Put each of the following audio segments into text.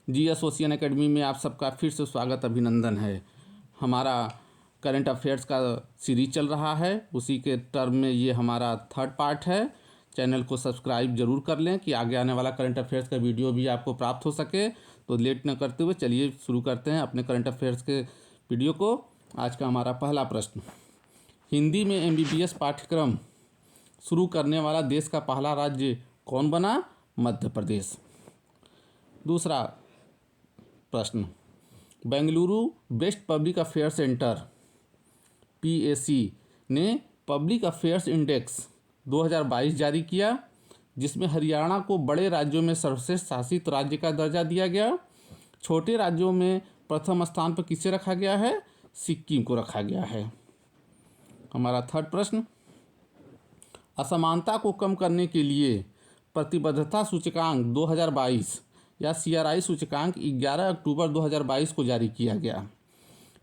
GS ocean academy में आप सबका फिर से स्वागत अभिनंदन है। हमारा करंट अफेयर्स का सीरीज चल रहा है, उसी के टर्म में ये हमारा थर्ड पार्ट है। चैनल को सब्सक्राइब जरूर कर लें कि आगे आने वाला करंट अफेयर्स का वीडियो भी आपको प्राप्त हो सके। तो लेट न करते हुए चलिए शुरू करते हैं अपने करंट अफेयर्स के वीडियो को। आज का हमारा पहला प्रश्न, हिंदी में MBBS पाठ्यक्रम शुरू करने वाला देश का पहला राज्य कौन बना? मध्य प्रदेश। दूसरा प्रश्न, Bengaluru best public affair centre PAC ने पब्लिक अफेयर्स इंडेक्स 2022 जारी किया, जिसमें हरियाणा को बड़े राज्यों में सर्वश्रेष्ठ शासित राज्य का दर्जा दिया गया। छोटे राज्यों में प्रथम स्थान पर किसे रखा गया है? सिक्किम को रखा गया है। हमारा थर्ड प्रश्न, असमानता को कम करने के लिए प्रतिबद्धता सूचकांक 2022 या CRI सूचकांक 11 अक्टूबर 2022 को जारी किया गया।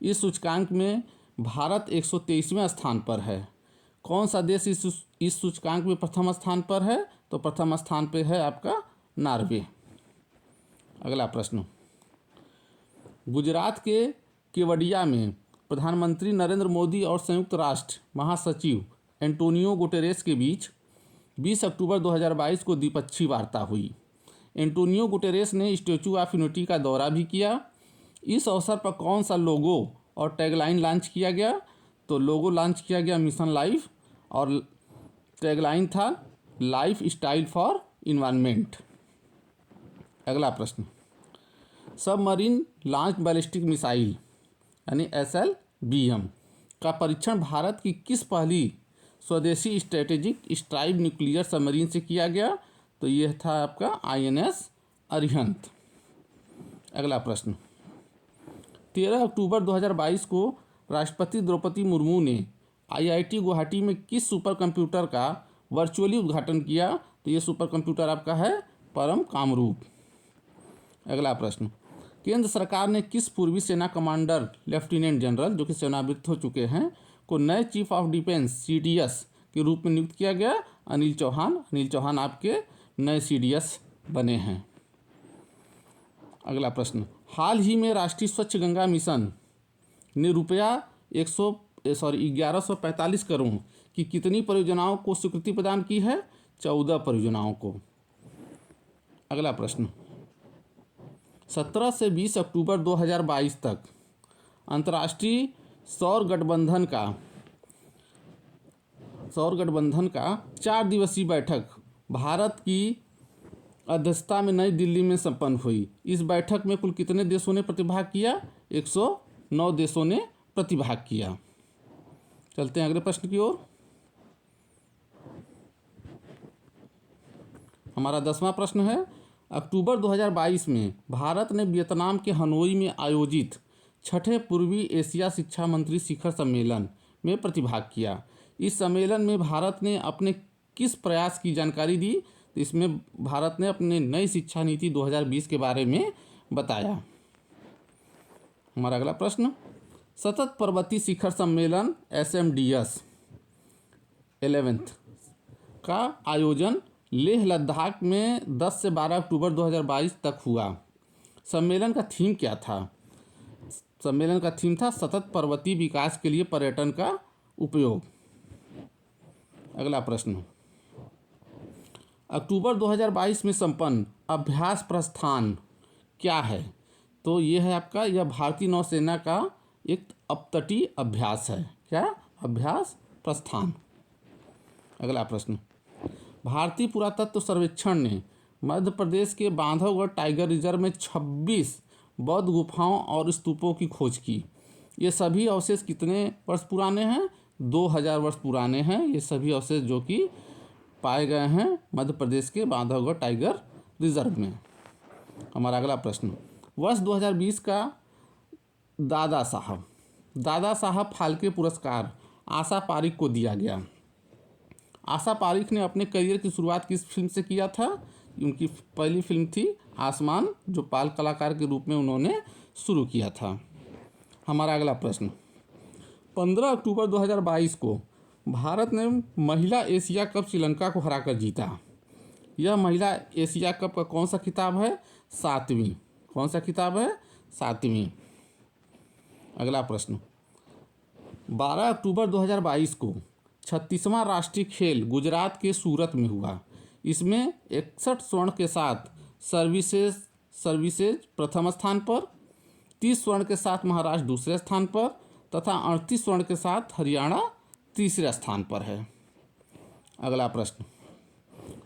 इस सूचकांक में भारत 123वें स्थान पर है। कौन सा देश इस सूचकांक में प्रथम स्थान पर है? तो प्रथम स्थान पर है आपका नॉर्वे। अगला प्रश्न, गुजरात के केवडिया में प्रधानमंत्री नरेंद्र मोदी और संयुक्त राष्ट्र महासचिव एंटोनियो गुटेरेस के बीच 20 अक्टूबर 2022 को द्विपक्षीय वार्ता हुई। एंटोनियो गुटेरेस ने स्टैच्यू ऑफ यूनिटी का दौरा भी किया। इस अवसर पर कौन सा लोगो और टैगलाइन लॉन्च किया गया? तो लोगो लॉन्च किया गया मिशन लाइफ और टैगलाइन था लाइफ स्टाइल फॉर इन्वायरमेंट। अगला प्रश्न, सबमरीन लॉन्च बैलिस्टिक मिसाइल यानी SLBM का परीक्षण भारत की किस पहली स्वदेशी स्ट्रेटेजिक स्ट्राइक न्यूक्लियर सबमरीन से किया गया? तो यह था आपका INS अरिहंत। अगला प्रश्न, 13 अक्टूबर 2022 को राष्ट्रपति द्रौपदी मुर्मू ने IIT गुवाहाटी में किस सुपर कंप्यूटर का वर्चुअली उद्घाटन किया? तो ये सुपर कंप्यूटर आपका है परम कामरूप। अगला प्रश्न, केंद्र सरकार ने किस पूर्वी सेना कमांडर लेफ्टिनेंट जनरल जो कि सेवानिवृत्त हो चुके हैं को नए चीफ ऑफ डिफेंस CDS के रूप में नियुक्त किया गया? अनिल चौहान। अनिल चौहान आपके नए CDS बने हैं। अगला प्रश्न, हाल ही में राष्ट्रीय स्वच्छ गंगा मिशन ने रुपया 1145 करोड़ की कितनी परियोजनाओं को स्वीकृति प्रदान की है? 14 परियोजनाओं को। अगला प्रश्न, 17 से 20 अक्टूबर 2022 तक अंतर्राष्ट्रीय सौर गठबंधन का 4 दिवसीय बैठक भारत की अध्यक्षता में नई दिल्ली में संपन्न हुई। इस बैठक में कुल कितने देशों ने प्रतिभाग किया? 109 देशों ने प्रतिभाग किया। चलते हैं अगले प्रश्न की ओर। हमारा 10वां प्रश्न है, अक्टूबर 2022 में भारत ने वियतनाम के हनोई में आयोजित 6ठे पूर्वी एशिया शिक्षा मंत्री शिखर सम्मेलन में प्रतिभाग किया। इस सम्मेलन में भारत ने अपने किस प्रयास की जानकारी दी? तो इसमें भारत ने अपने नई शिक्षा नीति 2020 के बारे में बताया। हमारा अगला प्रश्न, सतत पर्वतीय शिखर सम्मेलन SMDS 11th का आयोजन लेह लद्दाख में 10 से 12 अक्टूबर 2022 तक हुआ। सम्मेलन का थीम क्या था? सम्मेलन का थीम था सतत पर्वतीय विकास के लिए पर्यटन का उपयोग। अगला प्रश्न, अक्टूबर 2022 में संपन्न अभ्यास प्रस्थान क्या है? तो यह है आपका, यह भारतीय नौसेना का एक अपतटीय अभ्यास है। क्या? अभ्यास प्रस्थान। अगला प्रश्न, भारतीय पुरातत्व सर्वेक्षण ने मध्य प्रदेश के बांधवगढ़ टाइगर रिजर्व में 26 बौद्ध गुफाओं और स्तूपों की खोज की। ये सभी अवशेष कितने वर्ष पुराने हैं? 2000 वर्ष पुराने हैं ये सभी अवशेष जो कि पाए गए हैं मध्य प्रदेश के बांधवगढ़ टाइगर रिजर्व में। हमारा अगला प्रश्न, वर्ष 2020 का दादा साहब फाल्के पुरस्कार आशा पारिक को दिया गया। आशा पारिक ने अपने करियर की शुरुआत किस फिल्म से किया था? उनकी पहली फिल्म थी आसमान, जो बाल कलाकार के रूप में उन्होंने शुरू किया था। हमारा अगला प्रश्न, 15 अक्टूबर 2022 को भारत ने महिला एशिया कप श्रीलंका को हराकर जीता। यह महिला एशिया कप का कौन सा खिताब है? 7वीं। कौन सा खिताब है? 7वीं। अगला प्रश्न, 12 अक्टूबर 2022 को 36वां राष्ट्रीय खेल गुजरात के सूरत में हुआ। इसमें 61 स्वर्ण के साथ सर्विसेज प्रथम स्थान पर, 30 स्वर्ण के साथ महाराष्ट्र दूसरे स्थान पर तथा 38 स्वर्ण के साथ हरियाणा तीसरे स्थान पर है। अगला प्रश्न,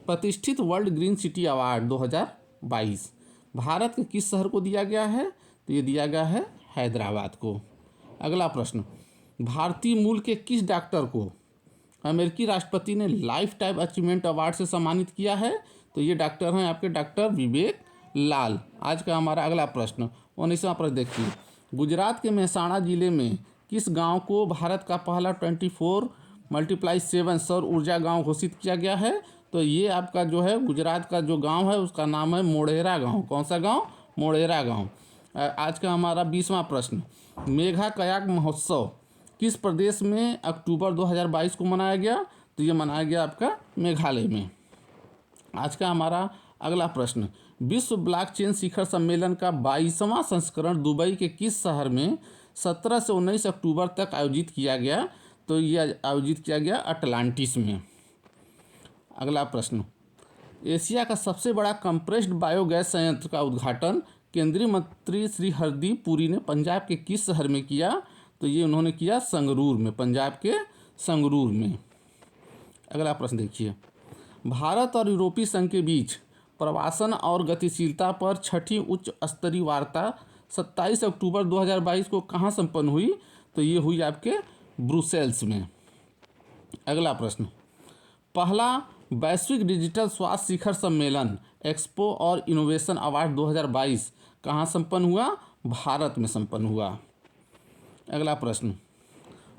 प्रतिष्ठित world green city award 2022 Bharat के किस शहर को दिया गया है? तो ये दिया गया है हैदराबाद को। अगला प्रश्न, भारतीय मूल के किस डॉक्टर को अमेरिकी राष्ट्रपति ने लाइफ टाइम अचीवमेंट अवार्ड से सम्मानित किया है? तो ये डॉक्टर हैं आपके डॉक्टर विवेक लाल। आज का हमारा अगला प्रश्न 19वां प्रश्न देखिए, गुजरात के मेहसाणा जिले में किस गांव को भारत का पहला 24x7 सौर ऊर्जा गांव घोषित किया गया है? तो ये आपका जो है गुजरात का जो गांव है उसका नाम है मोढेरा गांव। कौन सा गांव? मोढेरा गांव। आज का हमारा 20वां प्रश्न, मेघा कयाक महोत्सव किस प्रदेश में अक्टूबर 2022 को मनाया गया? तो ये मनाया गया आपका मेघालय में। आज का हमारा अगला प्रश्न, विश्व ब्लॉकचेन शिखर सम्मेलन का 22वां संस्करण दुबई के किस शहर में 17 से 19 अक्टूबर तक आयोजित किया गया? तो यह आयोजित किया गया अटलांटिस में। अगला प्रश्न, एशिया का सबसे बड़ा कंप्रेस्ड बायोगैस संयंत्र का उद्घाटन केंद्रीय मंत्री श्री हरदीप पुरी ने पंजाब के किस शहर में किया? तो ये उन्होंने किया संगरूर में, पंजाब के संगरूर में। अगला प्रश्न देखिए, भारत और यूरोपीय संघ के बीच प्रवासन और गतिशीलता पर छठी उच्च स्तरीय वार्ता 27 अक्टूबर 2022 को कहाँ संपन्न हुई? तो ये हुई आपके ब्रुसेल्स में। अगला प्रश्न, पहला वैश्विक डिजिटल स्वास्थ्य शिखर सम्मेलन एक्सपो और इनोवेशन अवार्ड 2022 कहाँ संपन्न हुआ? भारत में संपन्न हुआ। अगला प्रश्न,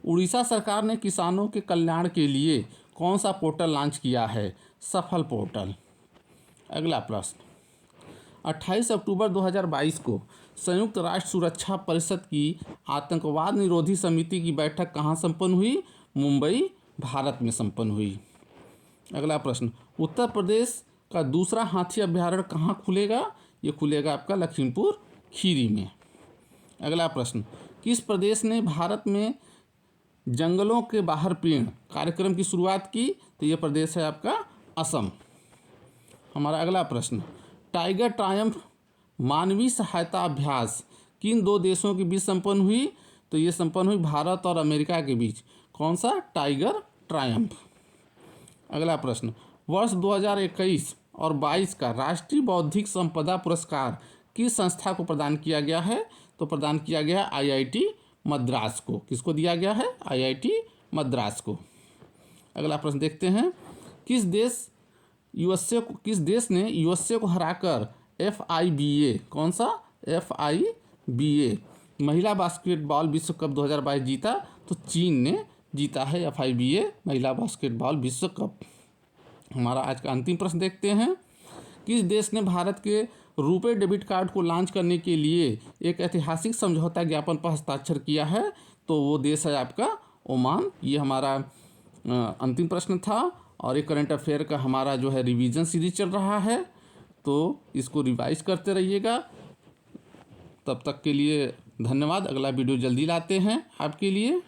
उड़ीसा सरकार ने किसानों के कल्याण के लिए कौन सा पोर्टल लॉन्च किया है? सफल पोर्टल। अगला प्रश्न, 28 अक्टूबर 2022 को संयुक्त राष्ट्र सुरक्षा परिषद की आतंकवाद निरोधी समिति की बैठक कहाँ संपन्न हुई? मुंबई, भारत में संपन्न हुई। अगला प्रश्न, उत्तर प्रदेश का दूसरा हाथी अभ्यारण्य कहाँ खुलेगा? ये खुलेगा आपका लखीमपुर खीरी में। अगला प्रश्न, किस प्रदेश ने भारत में जंगलों के बाहर पेड़ कार्यक्रम की शुरुआत की? तो ये प्रदेश है आपका असम। हमारा अगला प्रश्न, टाइगर ट्रायम्फ मानवीय सहायता अभ्यास किन दो देशों के बीच संपन्न हुई? तो ये संपन्न हुई भारत और अमेरिका के बीच। कौन सा? Tiger Triumph. अगला प्रश्न, वर्ष 2021 और 22 का राष्ट्रीय बौद्धिक संपदा पुरस्कार किस संस्था को प्रदान किया गया है? तो प्रदान किया गया IIT मद्रास को। किसको दिया गया है? IIT मद्रास को। अगला प्रश्न देखते हैं, किस देश ने USA को हराकर FIBA, कौन सा? FIBA महिला बास्केटबॉल विश्व कप 2022 जीता? तो चीन ने जीता है FIBA महिला बास्केटबॉल विश्व कप। हमारा आज का अंतिम प्रश्न देखते हैं, किस देश ने भारत के रुपे डेबिट कार्ड को लॉन्च करने के लिए एक ऐतिहासिक समझौता ज्ञापन पर हस्ताक्षर किया है? तो वो देश है आपका ओमान। ये हमारा अंतिम प्रश्न था और एक करंट अफेयर का हमारा जो है रिवीजन सीरीज चल रहा है, तो इसको रिवाइज करते रहिएगा। तब तक के लिए धन्यवाद। अगला वीडियो जल्दी लाते हैं आपके लिए।